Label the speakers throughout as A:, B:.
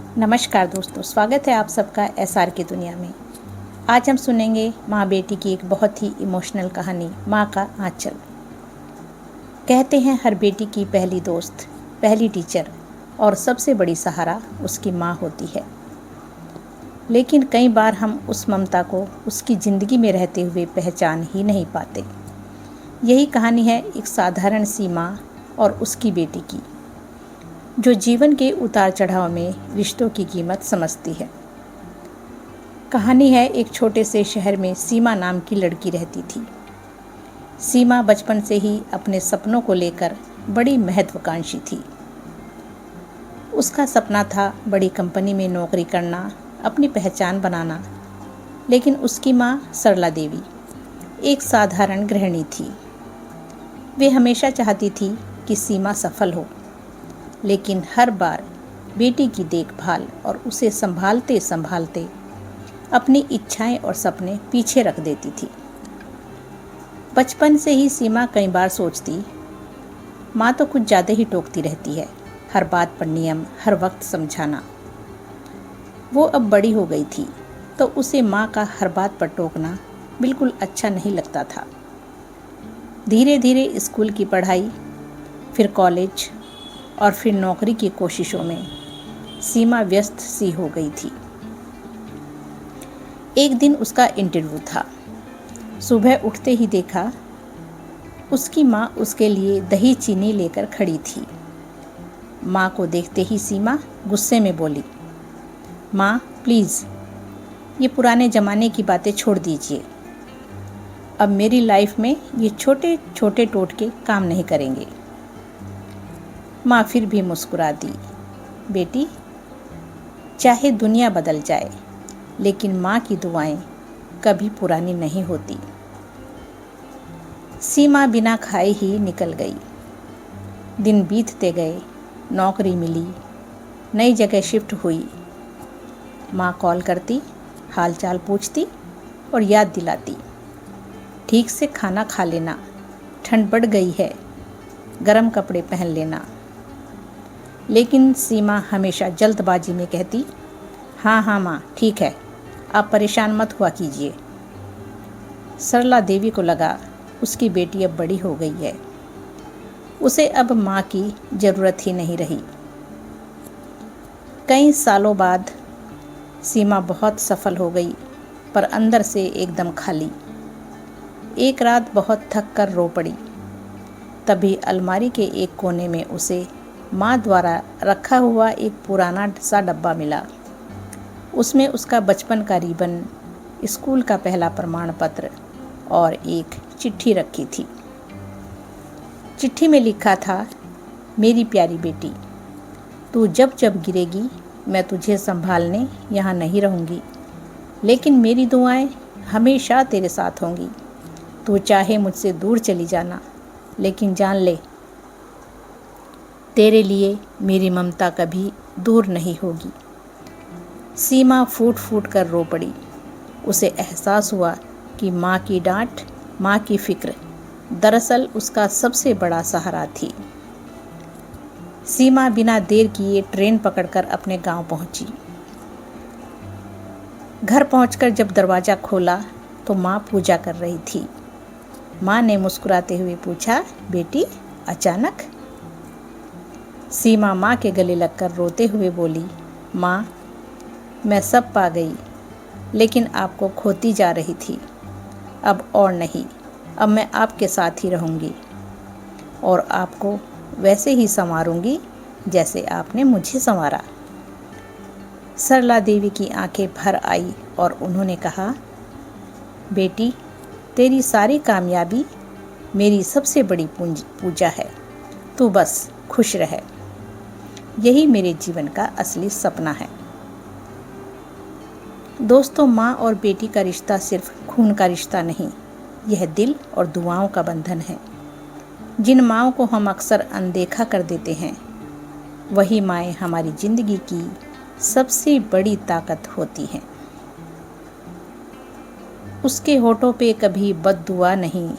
A: नमस्कार दोस्तों, स्वागत है आप सबका एसआर की दुनिया में। आज हम सुनेंगे माँ बेटी की एक बहुत ही इमोशनल कहानी, माँ का आंचल। कहते हैं हर बेटी की पहली दोस्त, पहली टीचर और सबसे बड़ी सहारा उसकी माँ होती है। लेकिन कई बार हम उस ममता को उसकी ज़िंदगी में रहते हुए पहचान ही नहीं पाते। यही कहानी है एक साधारण सी माँ और उसकी बेटी की, जो जीवन के उतार चढ़ाव में रिश्तों की कीमत समझती है। कहानी है एक छोटे से शहर में सीमा नाम की लड़की रहती थी। सीमा बचपन से ही अपने सपनों को लेकर बड़ी महत्वाकांक्षी थी। उसका सपना था बड़ी कंपनी में नौकरी करना, अपनी पहचान बनाना। लेकिन उसकी माँ सरला देवी एक साधारण गृहिणी थी। वे हमेशा चाहती थी कि सीमा सफल हो, लेकिन हर बार बेटी की देखभाल और उसे संभालते संभालते अपनी इच्छाएं और सपने पीछे रख देती थी। बचपन से ही सीमा कई बार सोचती, माँ तो कुछ ज़्यादा ही टोकती रहती है, हर बात पर नियम, हर वक्त समझाना। वो अब बड़ी हो गई थी तो उसे माँ का हर बात पर टोकना बिल्कुल अच्छा नहीं लगता था। धीरे धीरे स्कूल की पढ़ाई, फिर कॉलेज और फिर नौकरी की कोशिशों में सीमा व्यस्त सी हो गई थी। एक दिन उसका इंटरव्यू था। सुबह उठते ही देखा उसकी माँ उसके लिए दही चीनी लेकर खड़ी थी। माँ को देखते ही सीमा गुस्से में बोली, माँ प्लीज़, ये पुराने ज़माने की बातें छोड़ दीजिए। अब मेरी लाइफ में ये छोटे छोटे टोटके काम नहीं करेंगे। माँ फिर भी मुस्कुरा दी, बेटी, चाहे दुनिया बदल जाए लेकिन माँ की दुआएं कभी पुरानी नहीं होती। सीमा बिना खाए ही निकल गई। दिन बीतते गए, नौकरी मिली, नई जगह शिफ्ट हुई। माँ कॉल करती, हालचाल पूछती और याद दिलाती, ठीक से खाना खा लेना, ठंड बढ़ गई है, गरम कपड़े पहन लेना। लेकिन सीमा हमेशा जल्दबाजी में कहती, हाँ हाँ माँ ठीक है, आप परेशान मत हुआ कीजिए। सरला देवी को लगा उसकी बेटी अब बड़ी हो गई है, उसे अब माँ की ज़रूरत ही नहीं रही। कई सालों बाद सीमा बहुत सफल हो गई, पर अंदर से एकदम खाली। एक रात बहुत थक कर रो पड़ी। तभी अलमारी के एक कोने में उसे माँ द्वारा रखा हुआ एक पुराना सा डब्बा मिला। उसमें उसका बचपन का रिबन, स्कूल का पहला प्रमाण पत्र और एक चिट्ठी रखी थी। चिट्ठी में लिखा था, मेरी प्यारी बेटी, तू जब जब गिरेगी मैं तुझे संभालने यहाँ नहीं रहूँगी, लेकिन मेरी दुआएं हमेशा तेरे साथ होंगी। तू चाहे मुझसे दूर चली जाना, लेकिन जान ले, तेरे लिए मेरी ममता कभी दूर नहीं होगी। सीमा फूट फूट कर रो पड़ी। उसे एहसास हुआ कि माँ की डांट, माँ की फिक्र दरअसल उसका सबसे बड़ा सहारा थी। सीमा बिना देर किए ट्रेन पकड़कर अपने गांव पहुंची। घर पहुंचकर जब दरवाज़ा खोला तो माँ पूजा कर रही थी। माँ ने मुस्कुराते हुए पूछा, बेटी अचानक? सीमा माँ के गले लगकर रोते हुए बोली, माँ मैं सब पा गई, लेकिन आपको खोती जा रही थी। अब और नहीं, अब मैं आपके साथ ही रहूँगी और आपको वैसे ही संवारूँगी जैसे आपने मुझे संवारा। सरला देवी की आंखें भर आई और उन्होंने कहा, बेटी तेरी सारी कामयाबी मेरी सबसे बड़ी पूजा है। तू बस खुश रहे, यही मेरे जीवन का असली सपना है। दोस्तों, माँ और बेटी का रिश्ता सिर्फ खून का रिश्ता नहीं, यह दिल और दुआओं का बंधन है। जिन माँओं को हम अक्सर अनदेखा कर देते हैं, वही माएँ हमारी ज़िंदगी की सबसे बड़ी ताकत होती हैं। उसके होठों पे कभी बद्दुआ नहीं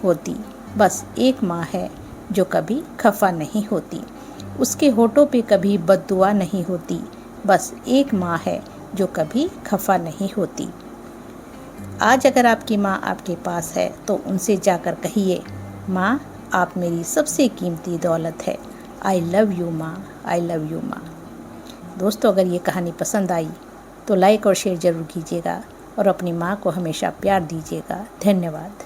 A: होती, बस एक माँ है जो कभी खफा नहीं होती। उसके होठों पे कभी बद्दुआ नहीं होती, बस एक माँ है जो कभी खफा नहीं होती। आज अगर आपकी माँ आपके पास है तो उनसे जाकर कहिए, माँ आप मेरी सबसे कीमती दौलत है। आई लव यू माँ, आई लव यू माँ। दोस्तों, अगर ये कहानी पसंद आई तो लाइक और शेयर ज़रूर कीजिएगा और अपनी माँ को हमेशा प्यार दीजिएगा। धन्यवाद।